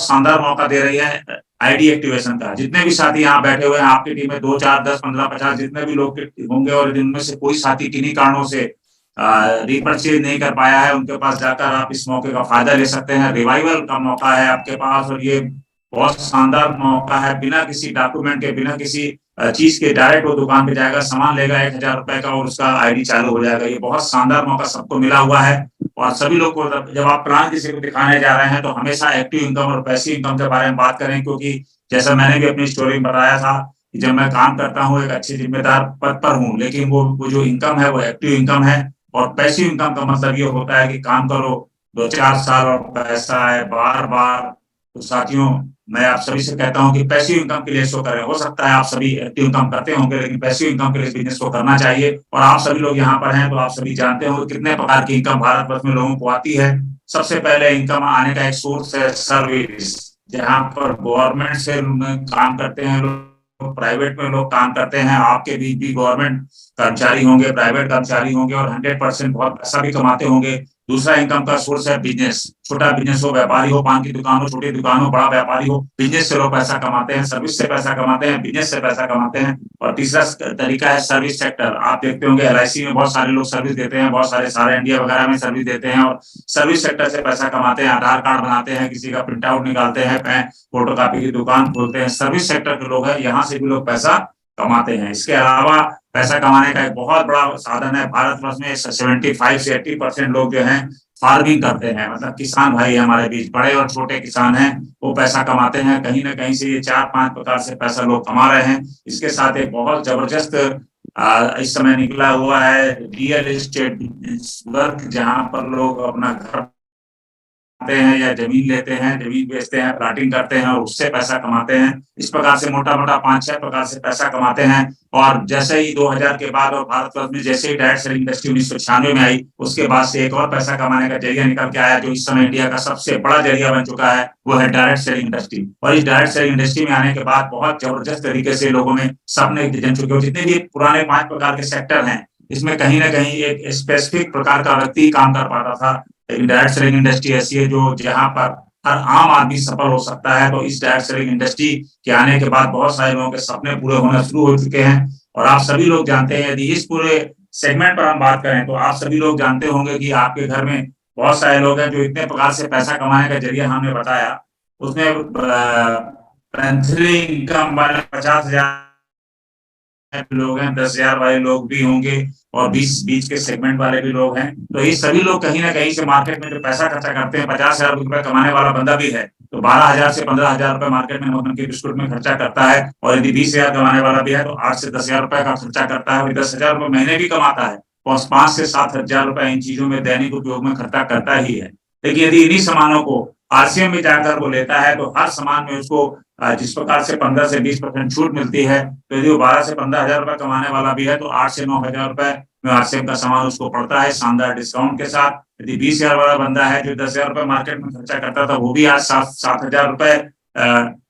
शानदार मौका दे रही है आईडी एक्टिवेशन का। जितने भी साथी यहाँ बैठे हुए हैं आपकी टीम में 2, 4, 10, 15, 50 जितने भी लोग होंगे और जिनमें से कोई साथी किन्हीं कारणों से रिपर्चेज नहीं कर पाया है, उनके पास जाकर आप इस मौके का फायदा ले सकते हैं। रिवाइवल का मौका है आपके पास और ये बहुत शानदार मौका है। बिना किसी डॉक्यूमेंट के, बिना किसी चीज के डायरेक्ट वो दुकान पे जाएगा, सामान लेगा 1000 रुपए का और उसका आईडी चालू हो जाएगा। ये बहुत शानदार मौका सबको मिला हुआ है। और सभी लोग को जब आप प्लान किसी को दिखाने जा रहे हैं तो हमेशा एक्टिव इनकम और पैसिव इनकम के बारे में बात करें, क्योंकि जैसा मैंने भी अपनी स्टोरी में बताया था कि जब मैं काम करता हूँ एक अच्छे जिम्मेदार पद पर हूँ, लेकिन वो जो इनकम है वो एक्टिव इनकम है। और पैसिव इनकम का मतलब ये होता है कि काम करो 2-4 साल और पैसा है बार बार। तो साथियों, मैं आप सभी से कहता हूं कि पैसिव इनकम के लिए शो करें। हो सकता है आप सभी एक्टिव इनकम करते होंगे, लेकिन पैसिव इनकम के लिए बिजनेस को करना चाहिए। और आप सभी लोग यहाँ पर हैं तो आप सभी जानते हो कितने प्रकार की इनकम भारतवर्ष में लोगों को आती है। सबसे पहले इनकम आने का एक सोर्स है सर्विस, जहाँ पर गवर्नमेंट से काम करते हैं लोग, प्राइवेट में लोग काम करते हैं। आपके भी गवर्नमेंट कर्मचारी होंगे, प्राइवेट कर्मचारी होंगे और 100% बहुत पैसा भी कमाते होंगे। दूसरा इनकम का सोर्स है बिजनेस। छोटा बिजनेस हो, व्यापारी हो, पान की दुकान हो, छोटी दुकान हो, बड़ा व्यापारी हो, बिजनेस से लोग पैसा कमाते हैं, सर्विस से पैसा कमाते हैं, बिजनेस से पैसा कमाते हैं। और तीसरा तरीका है सर्विस सेक्टर। आप देखते होंगे LIC में बहुत सारे लोग सर्विस देते हैं, बहुत सारे इंडिया वगैरह में सर्विस देते हैं और सर्विस सेक्टर से पैसा कमाते हैं। आधार कार्ड बनाते हैं, किसी का प्रिंट आउट निकालते हैं, फोटोकॉपी की दुकान खोलते हैं। सर्विस सेक्टर के लोग हैं, यहाँ से भी लोग पैसा कमाते हैं। इसके अलावा पैसा कमाने का एक बहुत बड़ा साधन है भारतवर्ष में 75 से 80% लोग जो हैं फार्मिंग करते हैं। मतलब किसान भाई हमारे बीच बड़े और छोटे किसान हैं, वो पैसा कमाते हैं। कहीं ना कहीं से ये 4-5 प्रकार से पैसा लोग कमा रहे हैं। इसके साथ एक बहुत जबरदस्त इस समय निकला हुआ है रियल एस्टेट वर्क, जहां पर लोग अपना घर हैं या जमीन लेते हैं, जमीन बेचते हैं, प्लाटिंग करते हैं और उससे पैसा कमाते हैं। इस प्रकार से मोटा मोटा 5-6 प्रकार से पैसा कमाते हैं। और जैसे ही 2000 के बाद और भारतवर्ष में जैसे ही डायरेक्ट सेलिंग इंडस्ट्री 1996 में आई, उसके बाद से एक और पैसा कमाने का जरिया निकल के आया, जो इस समय इंडिया का सबसे बड़ा जरिया बन चुका है, वो है डायरेक्ट सेलिंग इंडस्ट्री। और इस डायरेक्ट सेलिंग इंडस्ट्री में आने के बाद बहुत जबरदस्त तरीके से लोगों में सपने जन चुके हो। जितने भी पुराने 5 प्रकार के सेक्टर हैं, इसमें कहीं ना कहीं एक स्पेसिफिक प्रकार का व्यक्ति काम कर पाता था, लेकिन डायरेक्ट सेलिंग इंडस्ट्री ऐसी है जो जहां पर हर आम आदमी सफल हो सकता है। तो इस डायरेक्ट सेलिंग इंडस्ट्री के आने के बाद बहुत सारे लोगों के सपने पूरे होना शुरू हो चुके हैं। और आप सभी लोग जानते हैं, यदि इस पूरे सेगमेंट पर हम बात करें तो आप सभी लोग जानते होंगे कि आपके घर में बहुत सारे लोग हैं जो इतने प्रकार से पैसा कमाने का जरिया हमने बताया, उसमें मंथली इनकम वाले 50,000 लोग हैं, 10,000 वाले लोग भी होंगे और 20 के सेगमेंट वाले भी लोग हैं। तो ये सभी लोग कहीं ना कहीं से मार्केट में जो पैसा खर्चा करते हैं, 50,000 रुपए कमाने वाला बंदा भी है तो 12,000 से 15,000 रुपए मार्केट में नमक के बिस्कुट में खर्चा करता है। और यदि 20,000 कमाने वाला भी है तो 8 से 10,000 रुपए का खर्चा करता है और 10,000 रुपए महीने भी कमाता है और 5 से 7,000 रुपए इन चीजों में दैनिक उपयोग में खर्चा करता ही है। लेकिन यदि इन्हीं सामानों को RCM में जाकर वो लेता है तो हर सामान में उसको जिस प्रकार से 15 से 20% छूट मिलती है, तो यदि वो 12 से 15,000 रुपए कमाने वाला भी है तो 8 से 9,000 रुपए में RCM का सामान उसको पड़ता है शानदार डिस्काउंट के साथ। यदि 20,000 वाला बंदा है जो 10,000 रुपए मार्केट में खर्चा करता था, वो भी आज 7,000 रुपए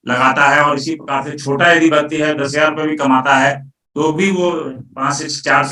लगाता है। और इसी प्रकार से छोटा यदि व्यक्ति है 10,000 रुपए भी कमाता है तो भी वो 4 से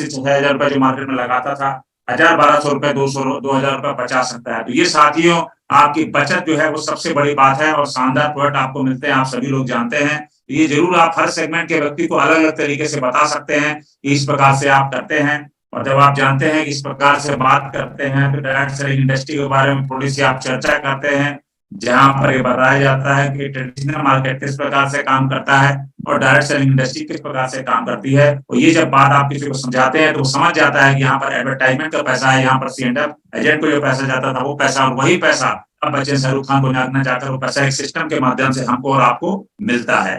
6,000 रुपए जो मार्केट में लगाता था, 1,000-1,200 रुपए, 2,000 रुपए बचा सकता है। तो ये साथियों, आपकी बचत जो है वो सबसे बड़ी बात है और शानदार प्रोडक्ट आपको मिलते हैं, आप सभी लोग जानते हैं। ये जरूर आप हर सेगमेंट के व्यक्ति को अलग अलग तरीके से बता सकते हैं कि इस प्रकार से आप करते हैं। और जब आप जानते हैं कि इस प्रकार से बात करते हैं तो डायरेक्ट सेलिंग इंडस्ट्री के बारे में थोड़ी सी आप चर्चा करते हैं, जहां पर ये बताया जाता है कि ट्रेडिशनल मार्केट किस प्रकार से काम करता है और डायरेक्ट सेलिंग इंडस्ट्री किस प्रकार से काम करती है। और ये जब बात आप किसी को समझाते हैं तो वो समझ जाता है कि यहाँ पर एडवर्टाइजमेंट का पैसा है, यहाँ पर C&F एजेंट को जो पैसा जाता था वो पैसा, और वही पैसा अब बच्चे शाहरुख खान को न जाकर वो पैसा एक सिस्टम के माध्यम से हमको और आपको मिलता है।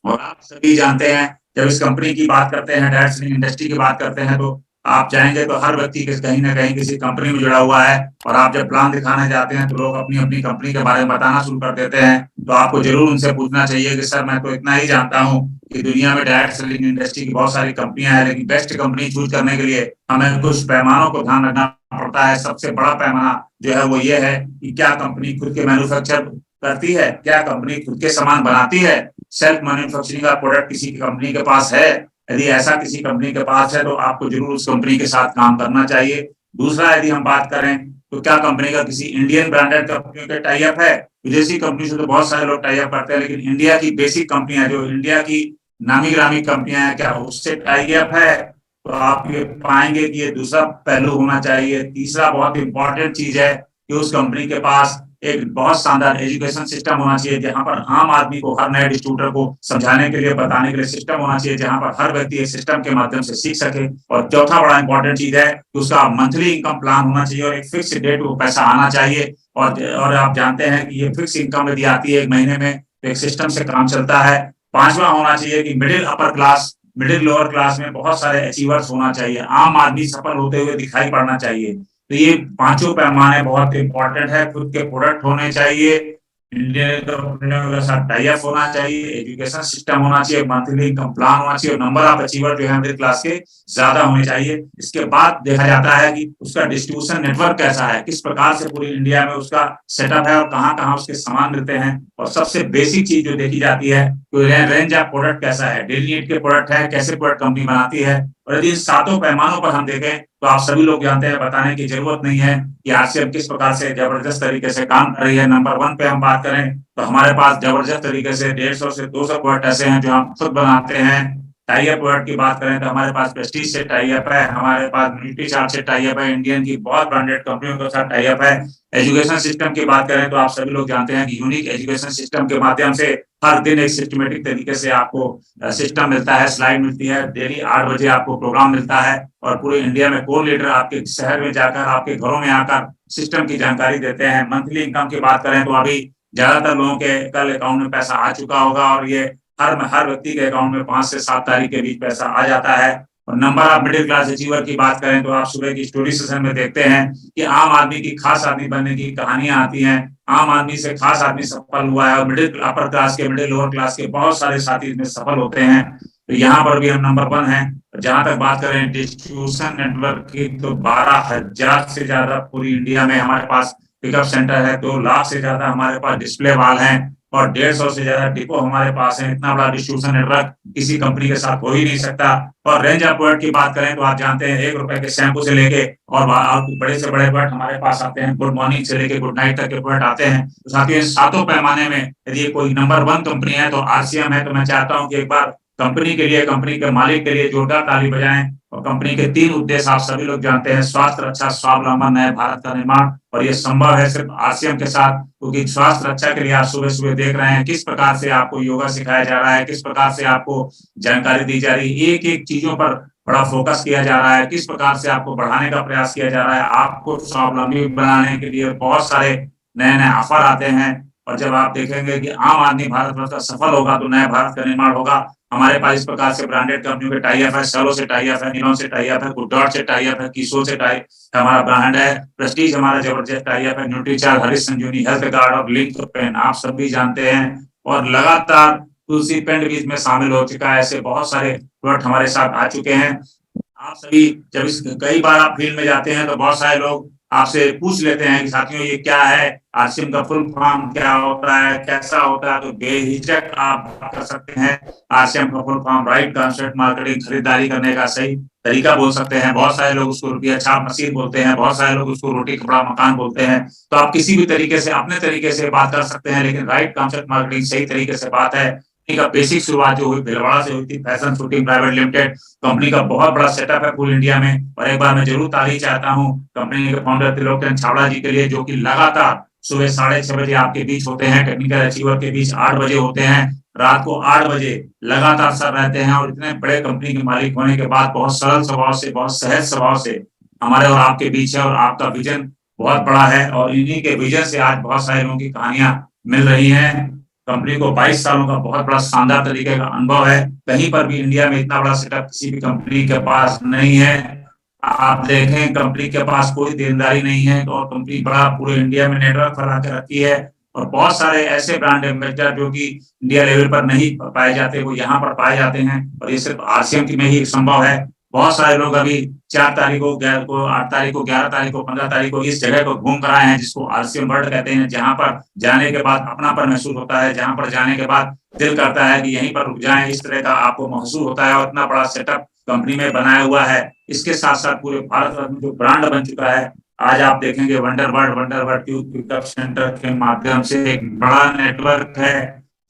और आप सभी जानते हैं, जब इस कंपनी की बात करते हैं, डायरेक्ट सेलिंग इंडस्ट्री की बात करते हैं, तो आप जाएंगे तो हर व्यक्ति कहीं ना कहीं किसी कंपनी में जुड़ा हुआ है। और आप जब प्लान दिखाने जाते हैं तो लोग अपनी अपनी कंपनी के बारे में बताना शुरू कर देते हैं। तो आपको जरूर उनसे पूछना चाहिए कि सर, मैं तो इतना ही जानता हूँ कि दुनिया में डायरेक्ट सेलिंग इंडस्ट्री की बहुत सारी कंपनियां हैं, लेकिन बेस्ट कंपनी चूज करने के लिए हमें कुछ पैमानों को ध्यान रखना पड़ता है। सबसे बड़ा पैमाना जो है वो ये है कि क्या कंपनी खुद के मैन्युफैक्चर करती है, क्या कंपनी खुद के सामान बनाती है, सेल्फ मैन्युफैक्चरिंग का प्रोडक्ट किसी कंपनी के पास है। यदि ऐसा किसी कंपनी के पास है तो आपको जरूर उस कंपनी के साथ काम करना चाहिए। दूसरा, यदि हम बात करें तो क्या कंपनी का किसी इंडियन ब्रांडेड कंपनी का टाई अप है? विदेशी कंपनी से तो बहुत सारे लोग टाई अप करते हैं, लेकिन इंडिया की बेसिक कंपनियां, जो इंडिया की नामी गिरामी कंपनियां हैं, क्या उससे टाई अप है? तो आप ये पाएंगे कि ये दूसरा पहलू होना चाहिए। तीसरा बहुत इंपॉर्टेंट चीज है कि उस कंपनी के पास एक बहुत शानदार एजुकेशन सिस्टम होना चाहिए, जहां पर आम आदमी को, हर नए स्टूडेंट को समझाने के लिए, बताने के लिए सिस्टम होना चाहिए, जहां पर हर व्यक्ति इस सिस्टम के माध्यम से सीख सके। और चौथा बड़ा इंपॉर्टेंट चीज है कि उसका मंथली इनकम प्लान होना चाहिए और एक फिक्स डेट वो पैसा आना चाहिए। और आप जानते हैं कि ये फिक्स इनकम यदि आती है एक महीने में, तो एक सिस्टम से काम चलता है। पांचवा होना चाहिए कि middle upper class, middle lower class में बहुत सारे अचीवर्स होना चाहिए, आम आदमी सफल होते हुए दिखाई पड़ना चाहिए। तो ये पांचों पैमाने बहुत इंपॉर्टेंट है। खुद के प्रोडक्ट होने चाहिए, इंडियन कंपनियों के साथ टाई अप होना चाहिए, एजुकेशन सिस्टम होना चाहिए, मंथली इनकम प्लान होना चाहिए, और नंबर ऑफ अचीवर जो है मिडिल क्लास के ज्यादा होने चाहिए। इसके बाद देखा जाता है कि उसका डिस्ट्रीब्यूशन नेटवर्क कैसा है, किस प्रकार से पूरी इंडिया में उसका सेटअप है और कहाँ कहाँ उसके सामान मिलते हैं। और सबसे बेसिक चीज जो देखी जाती है, तो रेंज ऑफ प्रोडक्ट कैसा है, डेली नीड के प्रोडक्ट है, कैसे प्रोडक्ट कंपनी बनाती है। और यदि इन सातों पैमानों पर हम देखें, तो आप सभी लोग जानते हैं, बताने की जरूरत नहीं है कि आरसीएम किस प्रकार से जबरदस्त तरीके से काम कर रही है। नंबर 1 पे हम बात करें तो हमारे पास जबरदस्त तरीके से 150 से 200 प्रोडक्ट ऐसे हैं जो हम खुद बनाते हैं। टाई अप प्रोडक्ट की बात करें तो हमारे पास प्रेस्टीज से टाई अप है, हमारे पास न्यूट्रीचार्ट से टाई अप है, इंडियन की बहुत ब्रांडेड कंपनियों के साथ टाई अप है। एजुकेशन सिस्टम की बात करें तो आप सभी लोग जानते हैं कि यूनिक एजुकेशन सिस्टम के माध्यम से हर दिन एक सिस्टमेटिक तरीके से आपको सिस्टम मिलता है, स्लाइड मिलती है, डेली 8 बजे आपको प्रोग्राम मिलता है, और पूरे इंडिया में कोर लीडर आपके शहर में जाकर, आपके घरों में आकर सिस्टम की जानकारी देते हैं। मंथली इनकम की बात करें तो अभी ज्यादातर लोगों के कल अकाउंट में पैसा आ चुका होगा, और ये हर व्यक्ति के अकाउंट में 5 से 7 तारीख के बीच पैसा आ जाता है। और number of middle class achiever की बात करें तो आप सुबह की स्टोरी सेशन में देखते हैं कि आम आदमी की खास आदमी बनने की कहानियां आती हैं। आम आदमी से खास आदमी सफल हुआ है, और मिडिल अपर क्लास के, मिडिल लोअर क्लास के बहुत सारे साथी इसमें सफल होते हैं। तो यहाँ पर भी हम नंबर 1 हैं। जहां तक बात करें डिस्ट्रीब्यूशन नेटवर्क की, तो 12,000 से ज्यादा पूरी इंडिया में हमारे पास पिकअप सेंटर है, 2 लाख से ज्यादा हमारे पास डिस्प्ले वाल हैं, और 150 से ज्यादा डिपो हमारे पास है। इतना बड़ा डिस्ट्रीब्यूशन नेटवर्क किसी कंपनी के साथ हो ही नहीं सकता। और रेंज ऑफ प्रोडक्ट की बात करें तो आप जानते हैं, 1 रुपए के शैम्पू से लेके और बड़े से बड़े प्रोडक्ट हमारे पास आते हैं, गुड मॉर्निंग से लेके गुड नाइट तक के प्रोडक्ट आते हैं। तो साथियों, इन सातों पैमाने में यदि कोई नंबर 1 कंपनी है तो आरसीएम है। तो मैं चाहता हूं कि एक बार कंपनी के लिए, कंपनी के मालिक के लिए जोरदार ताली बजाएं। और कंपनी के 3 उद्देश्य आप सभी लोग जानते हैं: स्वास्थ्य रक्षा, स्वावलंबन, नए भारत का निर्माण। और ये संभव है सिर्फ आरसीएम के साथ, क्योंकि स्वास्थ्य रक्षा के लिए आप सुबह सुबह देख रहे हैं किस प्रकार से आपको योगा सिखाया जा रहा है, किस प्रकार से आपको जानकारी दी जा रही है, एक एक चीजों पर बड़ा फोकस किया जा रहा है, किस प्रकार से आपको बढ़ाने का प्रयास किया जा रहा है। आपको स्वावलंबी बनाने के लिए बहुत सारे नए नए ऑफर आते हैं। और जब आप देखेंगे कि आम आदमी भारतवर्ष का सफल होगा, तो नए भारत का निर्माण होगा। हमारे पास इस प्रकार से ब्रांडेड कंपनियों के टाई अप है, सेलो से टाई अप है, निनॉन से टाई अप है, गुड डॉट से टाई अप है, किशोर से टाई हमारा ब्रांड है, प्रेस्टीज हमारा जबरदस्त टाई अप है, न्यूट्रीचार्ट, हरीश संजीवनी हेल्थ गार्ड और लिंक पेन आप सब भी जानते हैं। और लगातार तुलसी पेंट भी इसमें शामिल हो चुका है। ऐसे बहुत सारे प्रोडक्ट हमारे साथ आ चुके हैं। आप सभी जब कई बार आप फील्ड में जाते हैं तो बहुत सारे लोग आपसे पूछ लेते हैं कि साथियों ये क्या है, आरसीएम का फुल फॉर्म क्या होता है, कैसा होता है। तो बेहिचक आप कर सकते हैं। आरसीएम का full form right concept marketing, खरीदारी करने का सही तरीका बोल सकते हैं। बहुत सारे लोग उसको रुपया छाप मशीन बोलते हैं, बहुत सारे लोग उसको रोटी कपड़ा मकान बोलते हैं। तो आप किसी भी तरीके से अपने तरीके से बात कर सकते हैं, लेकिन राइट कॉन्सेप्ट मार्केटिंग सही तरीके से बात है। का बेसिक शुरुआत जो हुई भिलवाड़ा से हुई थी, fashion shooting private limited company का बहुत बड़ा सेटअप है पूरी इंडिया में। और एक बार मैं जरूर ताली चाहता हूं कंपनी के फाउंडर त्रिलोक चंद्र छाबड़ा जी के लिए, जो कि लगातार सुबह 6:30 बजे आपके बीच होते हैं, टेक्निकल अचीवर के बीच 8 बजे होते हैं, रात को 8 बजे लगातार सर रहते हैं। और इतने बड़े कंपनी के मालिक होने के बाद बहुत सरल स्वभाव से, बहुत सहज स्वभाव से हमारे और आपके बीच है। और आपका विजन बहुत बड़ा है, और इन्हीं के विजन से आज बहुत सारे लोगों की कहानियां मिल रही हैं। कंपनी को 22 सालों का बहुत बड़ा शानदार तरीके का अनुभव है। कहीं पर भी इंडिया में इतना बड़ा सेटअप किसी भी कंपनी के पास नहीं है। आप देखें, कंपनी के पास कोई देनदारी नहीं है, और कंपनी बड़ा पूरे इंडिया में नेटवर्क फैला के रखी है। और बहुत सारे ऐसे ब्रांड एम्बेसडर जो कि इंडिया लेवल पर नहीं पाए जाते, वो यहाँ पर पाए जाते हैं। और ये सिर्फ आरसीएम में ही संभव है। बहुत सारे लोग अभी 4 तारीख को, 8 तारीख को, 11 तारीख को, 15 तारीख को इस जगह को घूम कर आए हैं, जिसको आरसीएम वर्ल्ड कहते हैं, जहां पर जाने के बाद अपनापन महसूस होता है, जहां पर जाने के बाद दिल करता है कि यहीं पर रुक जाएं। इस तरह का आपको महसूस होता है। और इतना बड़ा सेटअप कंपनी में बनाया हुआ है। इसके साथ साथ पूरे भारत में जो ब्रांड बन चुका है, आज आप देखेंगे वंडरबर्ड ट्यूब पिकअप सेंटर के माध्यम से एक बड़ा नेटवर्क है,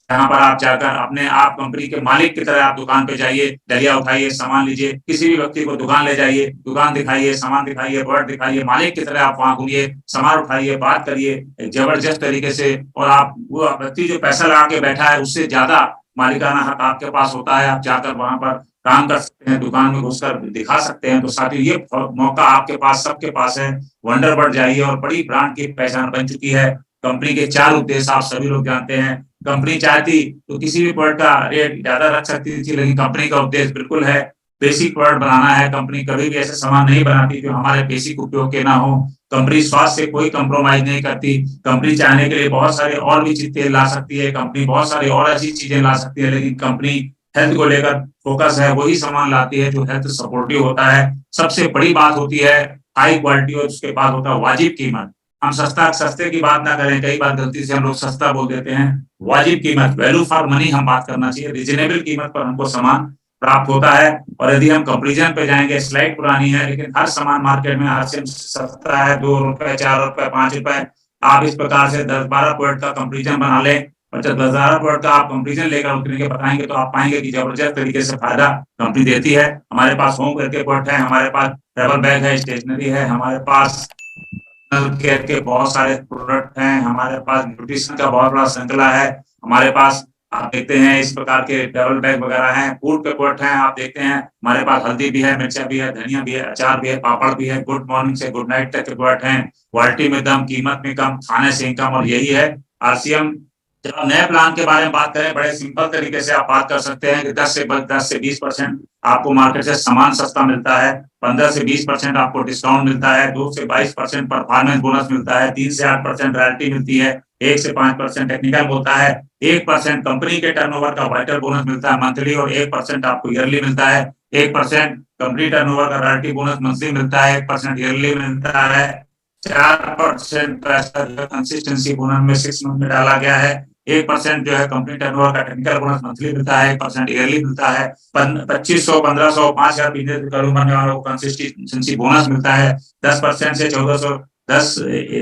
जहां पर आप जाकर अपने आप कंपनी के मालिक की तरह आप दुकान पे जाइए, डलिया उठाइए, सामान लीजिए, किसी भी व्यक्ति को दुकान ले जाइए, दुकान दिखाइए, सामान दिखाइए, प्रोडक्ट दिखाइए, मालिक की तरह आप वहां घूमिए, सामान उठाइए, बात करिए एक जबरदस्त तरीके से, और आप वो व्यक्ति जो पैसा लगा के बैठा है उससे ज्यादा मालिकाना हक आपके पास होता है। आप जाकर वहां पर काम कर सकते हैं, दुकान में घुसकर दिखा सकते हैं। तो साथियों, ये मौका आपके पास, सबके पास है। वंडरबर्ड जाइए, और बड़ी ब्रांड की पहचान बन चुकी है। कंपनी के 4 उद्देश्य आप सभी लोग जानते हैं। कंपनी चाहती तो किसी भी प्रोडक्ट का रेट ज्यादा रख सकती थी, लेकिन कंपनी का उद्देश्य बिल्कुल है बेसिक प्रोडक्ट बनाना है। कंपनी कभी भी ऐसे सामान नहीं बनाती जो हमारे बेसिक उपयोग के ना हो। कंपनी स्वास्थ्य से कोई कंप्रोमाइज नहीं करती। कंपनी चाहने के लिए बहुत सारे और भी चीज तेल ला सकती है, कंपनी बहुत सारी और ऐसी चीजें ला सकती है, लेकिन कंपनी हेल्थ को लेकर फोकस है, वही सामान लाती है जो हेल्थ सपोर्टिव होता है। सबसे बड़ी बात होती है हाई क्वालिटी, और उसके बाद होता है वाजिब कीमत। हम सस्ते की बात ना करें, कई बार गलती से हम लोग सस्ता बोल देते हैं। वाजिब कीमत, वैल्यू फॉर मनी हम बात करना चाहिए। रिजनेबल कीमत पर हमको सामान प्राप्त होता है। और यदि हम कंपैरिजन पे जाएंगे, स्लाइड पुरानी है, लेकिन हर सामान मार्केट में आज से सस्ता है। 2 रुपए, 4 रुपए, 5 रुपए। आप इस प्रकार से 10-12 प्रोडक्ट का कंपैरिजन बना लें, और जब 10,000 प्रोडक्ट का आप कंपैरिजन लेकर उतने के बताएंगे, तो आप पाएंगे कि जबरदस्त तरीके से फायदा कंपनी देती है। हमारे पास होम केयर के प्रोडक्ट है, हमारे पास ट्रैवल बैग है, स्टेशनरी है, हमारे पास केयर के बहुत सारे प्रोडक्ट हैं, हमारे पास न्यूट्रिशन का बहुत बड़ा श्रृंखला है। हमारे पास आप देखते हैं इस प्रकार के ट्रैवल बैग वगैरह हैं, फूड के प्रोडक्ट हैं। आप देखते हैं हमारे पास हल्दी भी है, मिर्चा भी है, धनिया भी है, अचार भी है, पापड़ भी है। गुड मॉर्निंग से गुड नाइट तक के प्रोडक्ट हैं। क्वालिटी में दम, कीमत में कम, खाने से इनकम, और यही है आरसीएम। जब आप नए प्लान के बारे में बात करें, बड़े सिंपल तरीके से आप बात कर सकते हैं कि 10 से 20% आपको मार्केट से सामान सस्ता मिलता है, 15 से 20% आपको डिस्काउंट मिलता है, 2 से 22% परफॉर्मेंस बोनस मिलता है, 3 से 8% रॉयल्टी मिलती है, 1 से 5% टेक्निकल होता है, 1% कंपनी के टर्नओवर का वाइटल बोनस मिलता है मंथली, और 1% आपको ईयरली मिलता है। 1% कंपनी टर्नओवर का रॉयल्टी बोनस मंथली मिलता है, 1% ईयरली मिलता है। 4% पैसा जो कंसिस्टेंसी बोनस में 6 मंथ में डाला गया है। 1% जो है कंपनी टर्नओवर का टेक्निकल बोनस मंथली मिलता है, 1% ईयरली मिलता है। 2500, 1500, 5000 बिजनेस करूं बनने वालों को कंसिस्टेंसी बोनस मिलता है। 10% से 1400,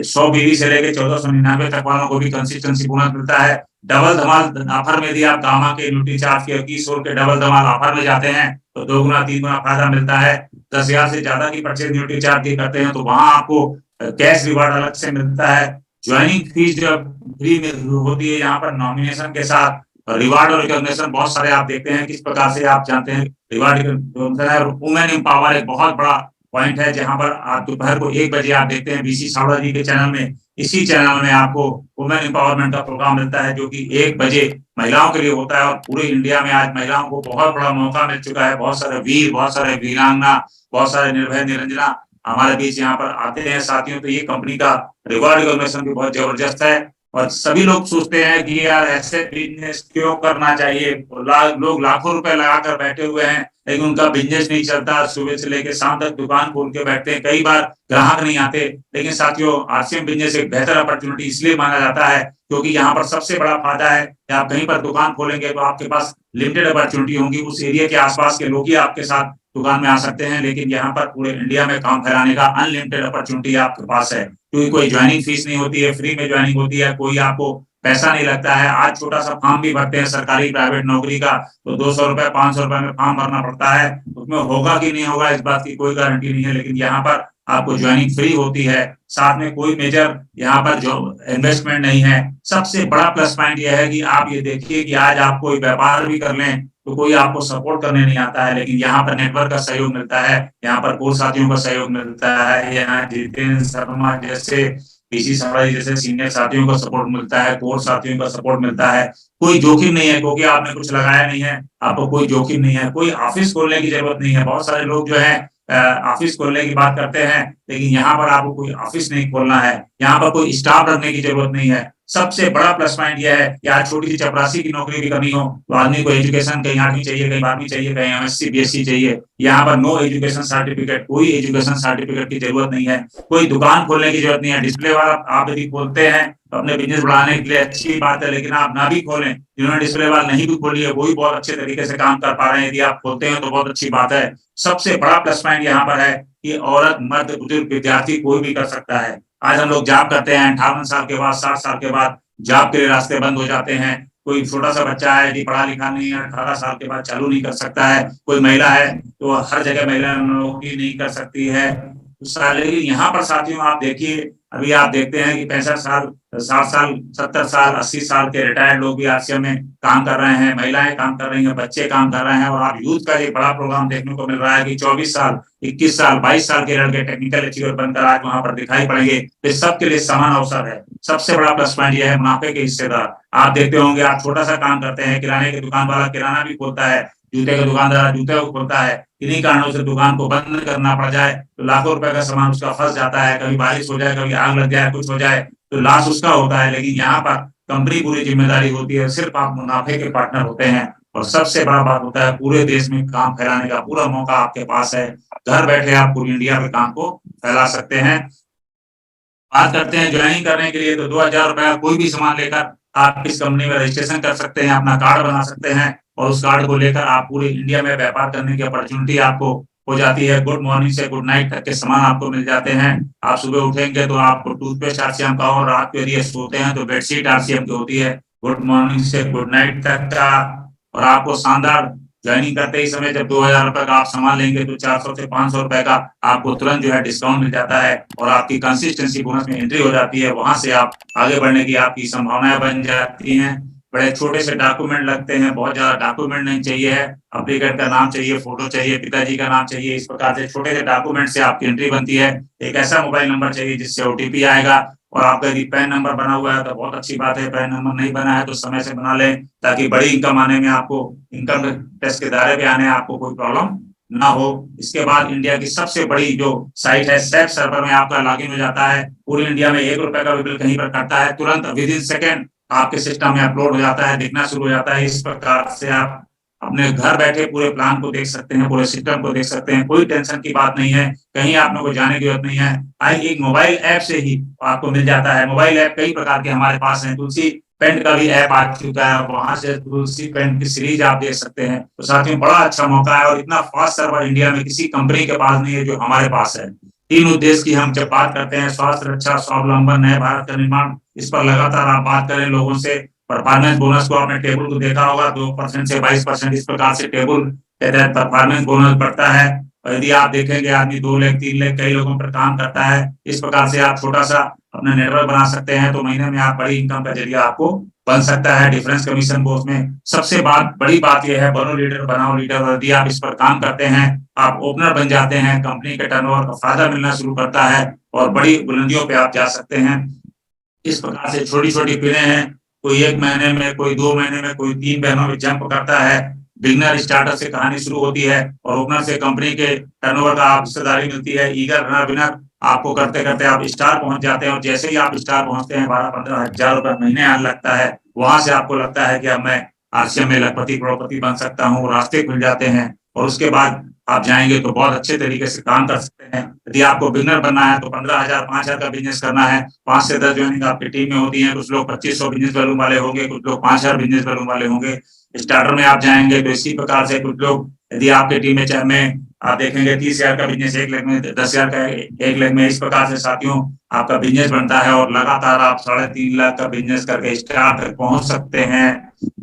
100 बीवी से लेकर 1499 तक वालों को भी कंसिस्टेंसी बोनस मिलता है। डबल धमाल ऑफर में यदि आप गामा के न्यूट्री चार्ज के 21 के डबल धमाल ऑफर में जाते हैं, तो 2 गुना 3 गुना फायदा मिलता है। 10,000 से ज्यादा की परचेज न्यूट्री चार्ज की करते हैं, तो वहां आपको कैश रिवार्ड अलग से मिलता है। ज्वाइनिंग फीस जब फ्री में होती है, यहाँ पर नॉमिनेशन के साथ रिवार्ड और रिकॉग्निशन बहुत सारे आप देखते हैं। किस प्रकार से आप जानते हैं रिवार्ड, वुमेन एम्पावर एक बहुत बड़ा पॉइंट है, जहां पर आप दोपहर को 1 बजे आप देखते हैं बीसी सावड़ा जी के चैनल में। इसी चैनल में आपको वुमेन एम्पावरमेंट का प्रोग्राम मिलता है, जो कि 1 बजे महिलाओं के लिए होता है। और पूरे इंडिया में आज महिलाओं को बहुत बड़ा मौका मिल चुका है। बहुत सारे वीर, बहुत सारे वीरांगना, बहुत सारे निर्भय निरंजना हमारे बीच यहाँ पर आते हैं साथियों। तो ये कंपनी का रिवार्ड रिकॉग्निशन भी बहुत जबरदस्त है। और सभी लोग सोचते हैं कि यार ऐसे बिजनेस क्यों करना चाहिए, लोग लाखों रुपए लगाकर बैठे हुए हैं, लेकिन उनका बिजनेस नहीं चलता। सुबह से लेकर शाम तक दुकान खोल के बैठते हैं, कई बार ग्राहक नहीं आते। लेकिन साथियों, आरसीएम बिजनेस एक बेहतर अपॉर्चुनिटी इसलिए माना जाता है क्योंकि यहाँ पर सबसे बड़ा फायदा है कि आप कहीं पर दुकान खोलेंगे तो आपके पास लिमिटेड अपॉर्चुनिटी होंगी। उस एरिया के आसपास के लोग ही आपके साथ दुकान में आ सकते हैं, लेकिन यहाँ पर पूरे इंडिया में काम फैलाने का अनलिमिटेड अपॉर्चुनिटी आपके पास है, क्योंकि कोई ज्वाइनिंग फीस नहीं होती है, फ्री में ज्वाइनिंग होती है, कोई आपको पैसा नहीं लगता है। आज छोटा सा फॉर्म भी भरते हैं सरकारी प्राइवेट नौकरी का, तो 200 रुपए, 500 रुपए में फॉर्म भरना पड़ता है। उसमें होगा कि नहीं होगा इस बात की कोई गारंटी नहीं है, लेकिन यहाँ पर आपको ज्वाइनिंग फ्री होती है। साथ में कोई मेजर यहाँ पर जो इन्वेस्टमेंट नहीं है। सबसे बड़ा प्लस पॉइंट यह है कि आप ये देखिए कि आज आप कोई व्यापार भी कर लें तो कोई आपको सपोर्ट करने नहीं आता है, लेकिन यहाँ पर नेटवर्क का सहयोग मिलता है, यहाँ पर कोर साथियों का सहयोग मिलता है। यहाँ जितेंद्र शर्मा जैसे, पीसी सावड़ा जैसे सीनियर साथियों का सपोर्ट मिलता है, कोर साथियों का सपोर्ट मिलता है। कोई जोखिम नहीं है, क्योंकि आपने कुछ लगाया नहीं है, आपको कोई जोखिम नहीं है। कोई ऑफिस खोलने की जरूरत नहीं है। बहुत सारे लोग जो है ऑफिस खोलने की बात करते हैं, लेकिन यहाँ पर आपको कोई ऑफिस नहीं खोलना है, यहाँ पर कोई स्टाफ रखने की जरूरत नहीं है। सबसे बड़ा प्लस पॉइंट यह है कि आज छोटी सी चपरासी की नौकरी भी करनी हो तो आदमी को एजुकेशन कहीं 8वीं चाहिए, कहीं 12वीं चाहिए, कहीं एमएससी बीएससी चाहिए। यहाँ पर नो एजुकेशन सर्टिफिकेट, कोई एजुकेशन सर्टिफिकेट की जरूरत नहीं है। कोई दुकान खोलने की जरूरत नहीं है। डिस्प्ले वाला आप यदि खोलते हैं तो अपने बिजनेस बढ़ाने के लिए अच्छी बात है, लेकिन आप ना भी खोलें, जिन्होंने डिस्प्ले वाल नहीं भी खोली है वो भी बहुत अच्छे तरीके से काम कर पा रहे हैं। यदि आप खोलते हैं तो बहुत अच्छी बात है। सबसे बड़ा प्लस पॉइंट यहाँ पर है कि औरत, मर्द, बुजुर्ग, विद्यार्थी कोई भी कर सकता है। आज हम लोग जॉब करते हैं, 58 साल के बाद, 60 साल के बाद जॉब के लिए रास्ते बंद हो जाते हैं। कोई छोटा-सा बच्चा है जी, पढ़ा-लिखा नहीं है, 18 साल के बाद चालू नहीं कर सकता है। कोई महिला है, तो हर जगह महिला नौकरी नहीं कर सकती है। लेकिन यहाँ पर साथियों आप देखिए, अभी आप देखते हैं कि 65 साल, 60 साल, 70 साल, 80 साल के रिटायर्ड लोग भी आरसीएम में काम कर रहे हैं, महिलाएं काम कर रही हैं, बच्चे काम कर रहे हैं और आप यूथ का एक बड़ा प्रोग्राम देखने को मिल रहा है कि 24 साल, 21 साल, 22 साल के लड़के टेक्निकल अचीवर बनकर आज वहां पर दिखाई पड़ेंगे। तो सबके लिए समान अवसर है। सबसे बड़ा प्लस पॉइंट यह है मुनाफे के हिस्सेदार। आप देखते होंगे, आप छोटा सा काम करते हैं, किराने की दुकान वाला किराना भी खोलता है, जूते का दुकानदार जूते को खोलता है, इन्हीं कारणों से दुकान को बंद करना पड़ जाए तो लाखों रुपए का सामान उसका फंस जाता है। कभी बारिश हो जाए, कभी आग लग जाए, कुछ हो जाए तो लॉस उसका होता है। लेकिन यहाँ पर कंपनी पूरी जिम्मेदारी होती है, सिर्फ आप मुनाफे के पार्टनर होते हैं। और सबसे बड़ा बात होता है, पूरे देश में काम फैलाने का पूरा मौका आपके पास है। घर बैठे आप पूरी इंडिया में काम को फैला सकते हैं। बात करते हैं ज्वाइनिंग करने के लिए, तो 2000 रुपया कोई भी सामान लेकर आप इस कंपनी में रजिस्ट्रेशन कर सकते हैं, अपना कार्ड बना सकते हैं और उस कार्ड को लेकर आप पूरे इंडिया में व्यापार करने की अपॉर्चुनिटी आपको हो जाती है। गुड मॉर्निंग से गुड नाइट तक के सामान आपको मिल जाते हैं। आप सुबह उठेंगे तो आपको टूथपेस्ट आरसीएम का, और रात को यदि सोते हैं तो बेडशीट आरसीएम की होती है। गुड मॉर्निंग से गुड नाइट तक का। और आपको शानदार ज्वाइनिंग करते ही समय जब 2000 रुपए का आप सामान लेंगे तो 400 से 500 रुपए का आपको तुरंत जो है डिस्काउंट मिल जाता है और आपकी कंसिस्टेंसी बोनस में एंट्री हो जाती है। वहां से आप आगे बढ़ने की आपकी संभावनाएं बन जाती हैं। बड़े छोटे से डॉक्यूमेंट लगते हैं, बहुत ज्यादा डॉक्यूमेंट नहीं चाहिए है। एप्लीकेंट का नाम चाहिए, फोटो चाहिए, पिताजी का नाम चाहिए। इस प्रकार से छोटे से डॉक्यूमेंट से आपकी एंट्री बनती है। एक ऐसा मोबाइल नंबर चाहिए जिससे ओटीपी आएगा। और आपका यदि पैन नंबर बना हुआ है तो बहुत अच्छी बात है, पैन नंबर नहीं बना है तो समय से बना लें, ताकि बड़ी इनकम आने में, आपको इनकम टैक्स के दायरे पे आने आपको कोई प्रॉब्लम ना हो। इसके बाद इंडिया की सबसे बड़ी जो साइट है, सैप सर्वर में आपका लॉगिन हो जाता है। पूरी इंडिया में 1 रुपए का भी बिल कहीं पर कटता है, तुरंत विद इन सेकेंड आपके सिस्टम में अपलोड हो जाता है, दिखना शुरू हो जाता है। इस प्रकार से आप अपने घर बैठे पूरे प्लान को देख सकते हैं, पूरे सिस्टम को देख सकते हैं। कोई टेंशन की बात नहीं है, कहीं आप लोगों को जाने की जरूरत नहीं है। आज एक मोबाइल ऐप से ही आपको मिल जाता है। मोबाइल ऐप कई प्रकार के हमारे पास हैं। तुलसी पेंट का भी ऐप आ चुका है, वहां से तुलसी पेंट की सीरीज आप देख सकते हैं। तो साथियों बड़ा अच्छा मौका है और इतना फास्ट सर्वर इंडिया में किसी कंपनी के पास नहीं है जो हमारे पास है। 3 उद्देश्य की हम जब बात करते हैं, स्वास्थ्य रक्षा, स्वावलंबन, नए भारत का निर्माण, इस पर लगातार आप बात करें लोगों से। परफॉर्मेंस बोनस को आपने टेबल को देखा होगा, 2% से 22% इस प्रकार से टेबल के तहत परफॉर्मेंस बोनस बढ़ता है। और यदि आप देखेंगे आदमी 2 लाख 3 लाख कई लोगों पर काम करता है, इस प्रकार से आप छोटा सा अपना नेटवर्क बना सकते हैं तो महीने में आप बड़ी इनकम का जरिया आपको बन सकता है। डिफरेंस कमीशन को उसमें सबसे बड़ी बात यह है, बनो लीडर बनाओ लीडर। यदि आप इस पर काम करते हैं, आप ओपनर बन जाते हैं, कंपनी के टर्नओवर का फायदा मिलना शुरू करता है और बड़ी बुलंदियों पे आप जा सकते हैं। इस प्रकार से छोटी छोटी पीढ़े हैं, कोई 1 महीने में, कोई 2 महीने में, कोई 3 महीनों में जंप करता है। बिगनर स्टार्टर से कहानी शुरू होती है और ओपनर से कंपनी के टर्नओवर का आप हिस्सेदारी मिलती है। ईगर रनर विनर आपको करते करते आप स्टार पहुंच जाते हैं और जैसे ही आप स्टार पहुंचते हैं 12-15 हजार रुपए महीने आने लगता है। वहां से आपको लगता है कि अब मैं आरसीएम में लखपति करोड़पति बन सकता हूँ, रास्ते खुल जाते हैं। और उसके बाद आप जाएंगे तो बहुत अच्छे तरीके से काम कर सकते हैं। यदि आपको बिगनर बनना है तो 15,000 5,000 का बिजनेस करना है, 5 से 10 ज्वाइनिंग आपकी टीम में होती है। कुछ लोग 2500 बिजनेस वॉल्यूम वाले होंगे, कुछ लोग 5000 बिजनेस वॉल्यूम वाले होंगे। स्टार्टर में आप जाएंगे तो इसी प्रकार से कुछ लोग, यदि आपकी टीम में चाहे में आप देखेंगे 30,000 का बिजनेस 1 लाख में, 10,000 का 1 लाख में, इस प्रकार से साथियों आपका बिजनेस बनता है और लगातार आप 3.5 लाख का बिजनेस करके स्टार तक पहुंच सकते हैं।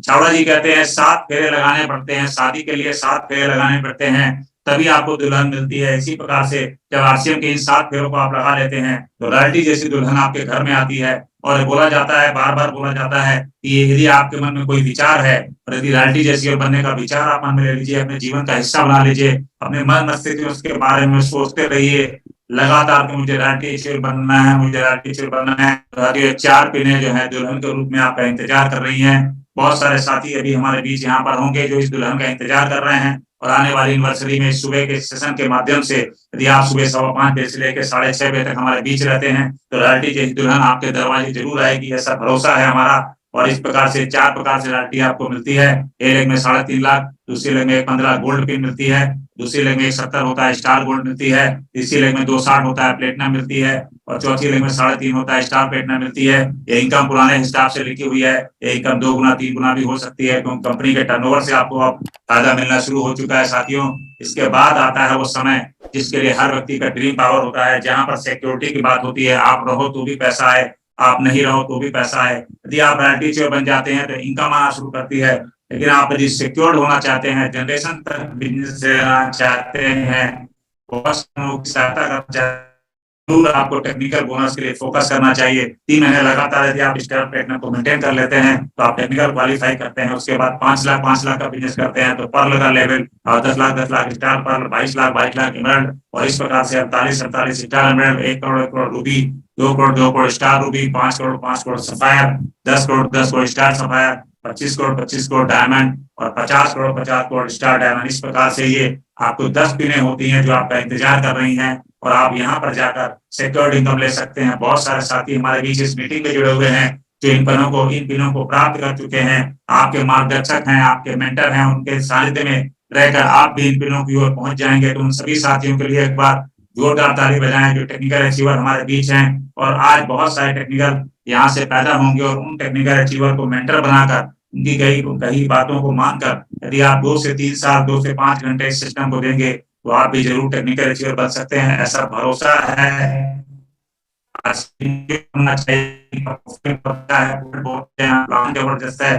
छावड़ा जी कहते हैं 7 फेरे लगाने पड़ते हैं, शादी के लिए 7 फेरे लगाने पड़ते हैं, तभी आपको दुल्हन मिलती है। इसी प्रकार से जब आरसीएम के इन 7 फेरों को आप लगा लेते हैं तो रॉयल्टी जैसी दुल्हन आपके घर में आती है। और बोला जाता है, बार बार बोला जाता है कि यदि आपके मन में कोई विचार है और यदि रॉयल्टी जैसी बनने का विचार आप मन में ले लीजिए, अपने जीवन का हिस्सा बना लीजिए, अपने मन मस्तिष्क में उसके बारे में सोचते रहिए लगातार कि मुझे रॉयल्टी बनना है, मुझे रॉयल्टी बनना है। तो 4 पीढ़ियां जो है दुल्हन के रूप में आपका इंतजार कर रही हैं। बहुत सारे साथी अभी हमारे बीच यहाँ पर होंगे जो इस दुल्हन का इंतजार कर रहे हैं और आने वाली एनिवर्सरी में सुबह के सेशन के माध्यम से यदि आप सुबह 5:15 बजे से लेकर 6:30 बजे तक हमारे बीच रहते हैं तो रॉयल्टी जैसी दुल्हन आपके दरवाजे जरूर आएगी, ऐसा भरोसा है हमारा। और इस प्रकार से 4 प्रकार से रॉयल्टी आपको मिलती है। एक लेग में 3.5 लाख, दूसरी लेग में 15 गोल्ड पिन मिलती है, दूसरी लेग में 70 होता है स्टार गोल्ड मिलती है, तीसरी लेग में 260 होता है प्लेटिनम मिलती है और चौथी लैंग्वेज 3.5 होता है, स्टार प्लेटिनम मिलती है। ये इनकम पुराने हिसाब से लिखी हुई है, ये इनकम 2 गुना 3 गुना भी हो सकती है, क्योंकि कंपनी के टर्नओवर से आपको अब फायदा मिलना शुरू हो चुका है साथियों। इसके बाद आता है वो समय जिसके लिए हर व्यक्ति का ड्रीम पावर होता है, जहां पर सिक्योरिटी की बात होती है। आप रहो तो भी पैसा है, आप नहीं रहो तो भी पैसा है। यदि आप रॉयल्टी शेयर बन जाते हैं तो इनकम आना शुरू करती है, लेकिन आप यदि सिक्योर्ड होना चाहते हैं, जनरेशन तक बिजनेस चलाना चाहते हैं, बहुत से लोगों की सहायता करना चाहते हैं, जरूर आपको टेक्निकल बोनस के लिए फोकस करना चाहिए। 3 महीने लगातार यदि आप स्टार प्लेटिनम को मेंटेन कर लेते हैं तो आप टेक्निकल क्वालिफाई करते हैं। उसके बाद 5 लाख का बिजनेस करते हैं तो पर्ल का लेवल, और 10 lakh star pearl, 22 lakh emerald, और इस प्रकार से 48 star emerald, 1 crore ruby, 2 crore star ruby, 5 crore sapphire, 10 crore star sapphire, 25 crore diamond, और 50 करोड़ स्टार डायमंड। इस प्रकार से ये आपको 10 पिनें होती हैं जो आपका इंतजार कर रही हैं, और आप यहाँ पर जाकर सिक्योर्ड इनकम ले सकते हैं। बहुत सारे साथी हमारे बीच इस मीटिंग में जुड़े हुए हैं जो इन पिनों को प्राप्त कर चुके हैं। आपके मार्गदर्शक हैं, आपके मेंटर हैं, उनके सानिध्य में रहकर आप भी इन पिनों की ओर पहुंच जाएंगे। तो उन सभी साथियों के लिए एक बार जोरदार ताली बजाएं जो टेक्निकल अचीवर हमारे बीच हैं। और आज बहुत सारे टेक्निकल यहाँ से पैदा होंगे, और उन टेक्निकल अचीवर को मेंटर बनाकर उनकी कई बातों को मानकर यदि आप 2 से 3 साल, 2 से 5 घंटे इस सिस्टम को देंगे तो आप भी जरूर टेक्निकल अचीवर बन सकते हैं, ऐसा भरोसा है। जबरदस्त है,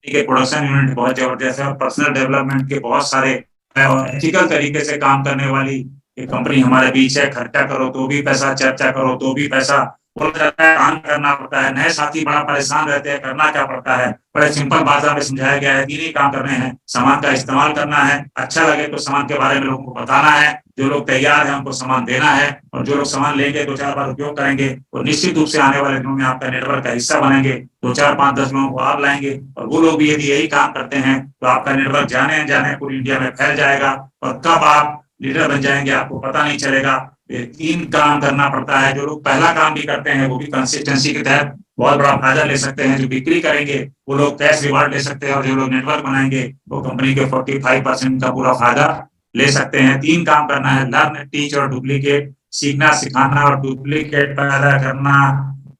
प्रोडक्शन यूनिट बहुत जबरदस्त है, और पर्सनल डेवलपमेंट के बहुत सारे एथिकल तरीके से काम करने वाली ये कंपनी हमारे बीच है। खर्चा करो तो भी पैसा, चर्चा करो तो भी पैसा, बोला जाता है काम करना पड़ता है। नए साथी बड़ा परेशान रहते हैं, करना क्या पड़ता है, बड़े सिंपल भाषा में समझाया गया है। 3 ही काम करने हैं, सामान का इस्तेमाल करना है, अच्छा लगे तो सामान के बारे में लोगों को बताना है, जो लोग तैयार हैं उनको सामान देना है, और जो लोग सामान लेंगे 2-4 बार उपयोग करेंगे और निश्चित रूप से आने वाले दिनों में आपका नेटवर्क का हिस्सा बनेंगे। 2-4, 5-10 लोगों को आप लाएंगे, और वो लोग भी यदि यही काम करते हैं तो आपका नेटवर्क जाने अनजाने पूरी इंडिया में फैल जाएगा, और कब आप लीडर बन जाएंगे आपको पता नहीं चलेगा। 3 काम करना पड़ता है। जो लोग पहला काम भी करते हैं वो भी कंसिस्टेंसी के तहत बहुत बड़ा फायदा ले सकते हैं। जो बिक्री करेंगे वो लोग कैश रिवार्ड ले सकते हैं, और जो लोग नेटवर्क बनाएंगे वो कंपनी के 45% का पूरा फायदा ले सकते हैं। 3 काम करना है, लर्न, टीच और डुप्लीकेट, सीखना, सिखाना और डुप्लीकेट पैदा करना।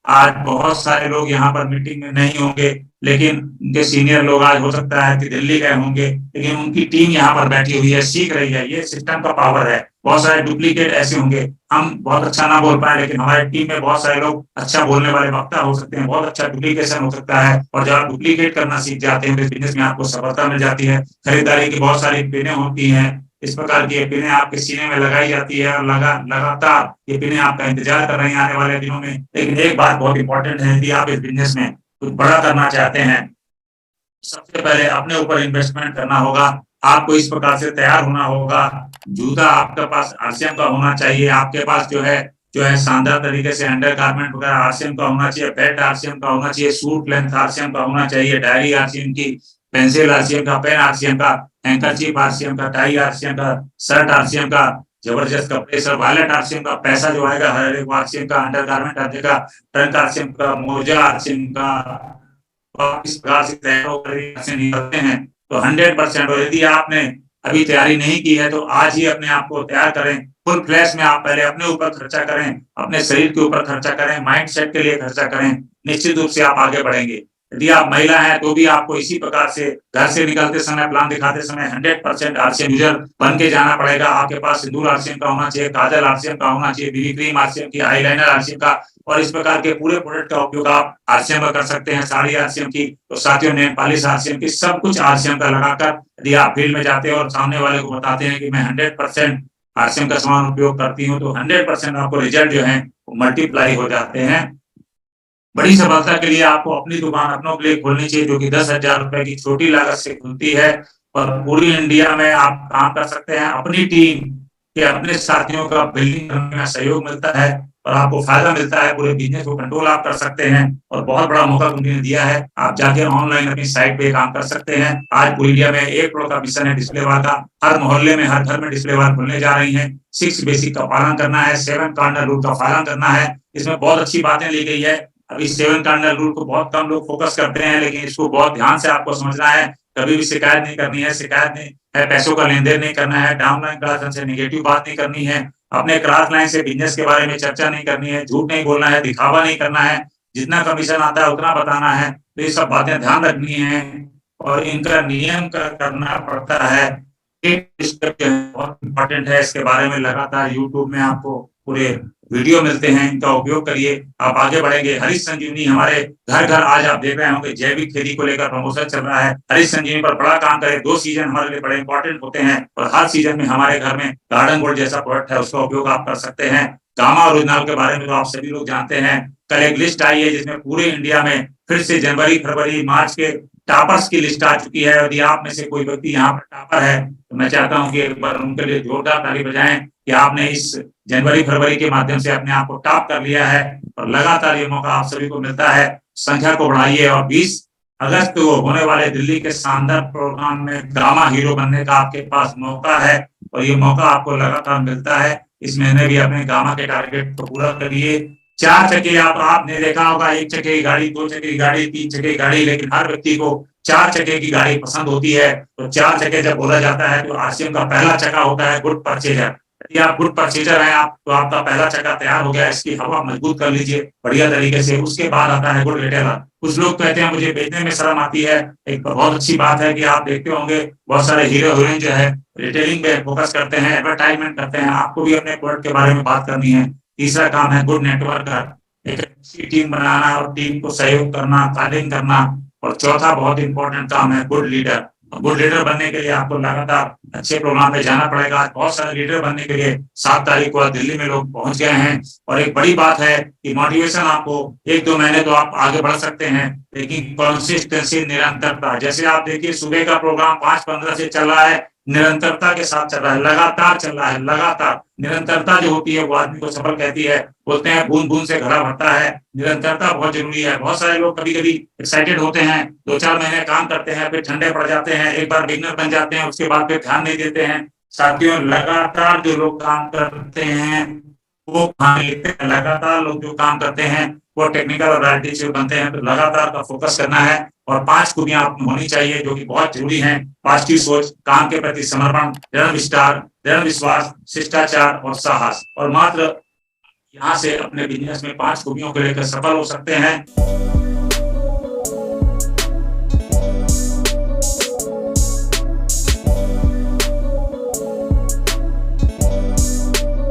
आज बहुत सारे लोग यहाँ पर मीटिंग में नहीं होंगे, लेकिन उनके सीनियर लोग आज हो सकता है कि दिल्ली गए होंगे, लेकिन उनकी टीम यहाँ पर बैठी हुई है, सीख रही है। ये सिस्टम का पावर है। बहुत सारे डुप्लीकेट ऐसे होंगे, हम बहुत अच्छा ना बोल पाए, लेकिन हमारी टीम में बहुत सारे लोग अच्छा बोलने वाले वक्ता हो सकते हैं, बहुत अच्छा डुप्लीकेशन हो सकता है। और जब आप डुप्लीकेट करना सीख जाते हैं तो बिजनेस में आपको सफलता मिल जाती है। खरीदारी की बहुत सारी पिनें होती हैं, इस प्रकार की पिनें आपके सीने में लगाई जाती है, और लगातार ये पिनें आपका इंतजार कर रही हैं आने वाले दिनों में। लेकिन एक बात बहुत इंपॉर्टेंट है, यदि आप इस बिजनेस में कुछ बड़ा करना चाहते हैं, सबसे पहले अपने ऊपर इन्वेस्टमेंट करना होगा। आपको इस प्रकार से तैयार होना होगा। जूता आपके पास आरसीएम का होना चाहिए, आपके पास जो है शानदार तरीके से अंडर गारमेंट वगैरह आरसीएम का होना चाहिए, बेल्ट आरसीएम का होना चाहिए, सूट लेंथ आरसीएम का होना चाहिए, डायरी आरसीएम की, पेंसिल आरसीएम का, पेन आरसीएम का, हैंकरचीफ आरसीएम का, टाई आरसीएम का, शर्ट आरसीएम का, जबरदस्त कपड़े सर, वॉलेट आरसीएम का, पैसा जो आएगा हर एक आरसीएम का, अंडर गारमेंट आरसीएम का, ट्रंक आरसीएम का, मोजा आरसीएम का। इस प्रकार से तैयार होकर से निकलते हैं तो 100%। और यदि आपने अभी तैयारी नहीं की है तो आज ही अपने आप को तैयार करें। फुल फ्लैश में आप पहले अपने ऊपर खर्चा करें, अपने शरीर के ऊपर खर्चा करें, माइंड सेट के लिए खर्चा करें, निश्चित रूप से आप आगे बढ़ेंगे। यदि आप महिला हैं तो भी आपको इसी प्रकार से घर से निकलते समय, प्लान दिखाते समय 100% आरसीएम यूजर बन के जाना पड़ेगा। आपके पास सिंदूर आरसीएम का होना चाहिए, काजल आरसीएम का होना चाहिए, बीबी क्रीम आरसीएम की, आईलाइनर आरसीएम का, और इस प्रकार के पूरे प्रोडक्ट का उपयोग आप आरसीएम का कर सकते हैं। साड़ी आरसीएम की, तो साथियों नेल पॉलिश आरसीएम की, सब कुछ आरसीएम का लगाकर यदि आप फील्ड में जाते हैं और सामने वाले को बताते हैं कि मैं 100% आरसीएम का सामान उपयोग करती हूँ, तो 100% आपको रिजल्ट जो है वो मल्टीप्लाई हो जाते हैं। बड़ी सफलता के लिए आपको अपनी दुकान अपनों के लिए खोलनी चाहिए, जो कि 10,000 रुपए की छोटी लागत से खुलती है, और पूरी इंडिया में आप काम कर सकते हैं। अपनी टीम के, अपने साथियों का बिल्डिंग करने में सहयोग मिलता है, और आपको फायदा मिलता है। पूरे बिजनेस को कंट्रोल आप कर सकते हैं, और बहुत बड़ा मौका कंपनी ने दिया है। आप जाके ऑनलाइन अपनी साइट पे काम कर सकते हैं। आज पूरी इंडिया में 1 करोड़ का मिशन है डिस्प्ले वाल का। हर मोहल्ले में, हर घर में डिस्प्ले वाल खुलने जा रही है। 6 बेसिक का पालन करना है, 7 कार्डिनल रूल का पालन करना है। इसमें बहुत अच्छी बातें ली गई है। अभी 7 कार्डिनल रूल को बहुत कम लोग फोकस करते हैं, लेकिन इसको बहुत ध्यान से आपको समझना है। कभी भी शिकायत नहीं करनी है, शिकायत नहीं है, पैसों का लेन देन नहीं करना है, डाउनलाइन क्लास से नेगेटिव बात नहीं करनी है, अपने क्रॉस लाइन से बिजनेस के बारे में चर्चा नहीं करनी है, झूठ नहीं बोलना है, दिखावा नहीं करना है, जितना कमीशन आता है उतना बताना है। तो ये सब बातें ध्यान रखनी है और इनका नियम करना पड़ता है। एक स्टेप जो है बहुत इम्पोर्टेंट है, इसके बारे में लगातार यूट्यूब में आपको पूरे वीडियो मिलते हैं, इनका उपयोग करिए, आप आगे बढ़ेंगे। हरीश संजीवनी हमारे घर घर आज आप देख रहे होंगे, जैविक खेती को लेकर प्रमोशन चल रहा है। हरीश संजीवनी पर बड़ा काम करे, 2 सीजन हमारे लिए बड़े इंपॉर्टेंट होते हैं और हर सीजन में हमारे घर में गार्डन गोल्ड जैसा प्रोडक्ट है, उसका उपयोग आप कर सकते हैं। गामा ओरिजिनल के बारे में तो आप सभी लोग जानते हैं। कल एक लिस्ट आई है जिसमें पूरे इंडिया में फिर से जनवरी, फरवरी, मार्च के टॉपर्स की लिस्ट आ चुकी है। यदि आप में से कोई व्यक्ति यहाँ पर टॉपर है तो मैं चाहता हूँ कि एक बार उनके लिए जोरदार ताली बजाएं कि आपने इस जनवरी, फरवरी के माध्यम से अपने आप को टॉप कर लिया है और लगातार ये मौका आप सभी को मिलता है। संख्या को बढ़ाइए और 20 अगस्त को होने वाले दिल्ली के शानदार प्रोग्राम में गामा हीरो बनने का आपके पास मौका है और ये मौका आपको लगातार मिलता है। इस महीने भी अपने गामा के टारगेट को पूरा करिए। 4 चक्के आपने देखा होगा, 1 चक्के की गाड़ी, 2 चक्के की गाड़ी, 3 चक्के की गाड़ी, लेकिन हर व्यक्ति को 4 चक्के की गाड़ी पसंद होती है। तो 4 चक्के जब बोला जाता है तो आरसीएम का पहला चक्का होता है गुड परचेजर। यदि आप गुड परचेजर हैं आप, तो आपका पहला चक्का तैयार हो गया, इसकी हवा मजबूत कर लीजिए बढ़िया तरीके से। उसके बाद आता है गुड रिटेलर। कुछ लोग कहते हैं मुझे बेचने में शर्म आती है। एक बहुत अच्छी बात है कि आप देखते होंगे बहुत सारे हीरो हीरोइन जो है रिटेलिंग पे फोकस करते हैं, एडवर्टाइजमेंट करते हैं। आपको भी अपने प्रोडक्ट के बारे में बात करनी है। तीसरा काम है गुड नेटवर्कर, एक अच्छी टीम बनाना और टीम को सहयोग करना, तालीम करना। और चौथा बहुत इंपॉर्टेंट काम है गुड लीडर। गुड लीडर बनने के लिए आपको लगातार अच्छे प्रोग्राम में जाना पड़ेगा। आज बहुत सारे लीडर बनने के लिए 7 तारीख को दिल्ली में लोग पहुंच गए हैं। और एक बड़ी बात है कि मोटिवेशन आपको 1-2 महीने तो आप आगे बढ़ सकते हैं, लेकिन कंसिस्टेंसी, निरंतरता। जैसे आप देखिए सुबह का प्रोग्राम 5:15 से चल रहा है, निरंतरता के साथ चल रहा है, लगातार चल रहा है, लगातार। निरंतरता जो होती है वो आदमी को सफल कहती है। बोलते हैं बूंद बूंद से घड़ा भरता है। निरंतरता बहुत जरूरी है। बहुत सारे लोग कभी कभी एक्साइटेड होते हैं, 2-4 महीने काम करते हैं, फिर ठंडे पड़ जाते हैं, एक बार बिगनर बन जाते हैं, उसके बाद फिर ध्यान नहीं देते हैं। साथियों, लगातार जो लोग काम करते हैं वो लगातार लोग जो काम करते हैं वो टेक्निकल और रियलिटी से बनते हैं। तो लगातार का फोकस करना है और 5 खूबियां आप होनी चाहिए जो कि बहुत जरूरी हैं। पॉजिटिव सोच, काम के प्रति समर्पण, दृढ़ विश्वास, शिष्टाचार और साहस। और मात्र यहाँ से अपने बिजनेस में 5 खूबियों को लेकर सफल हो सकते हैं।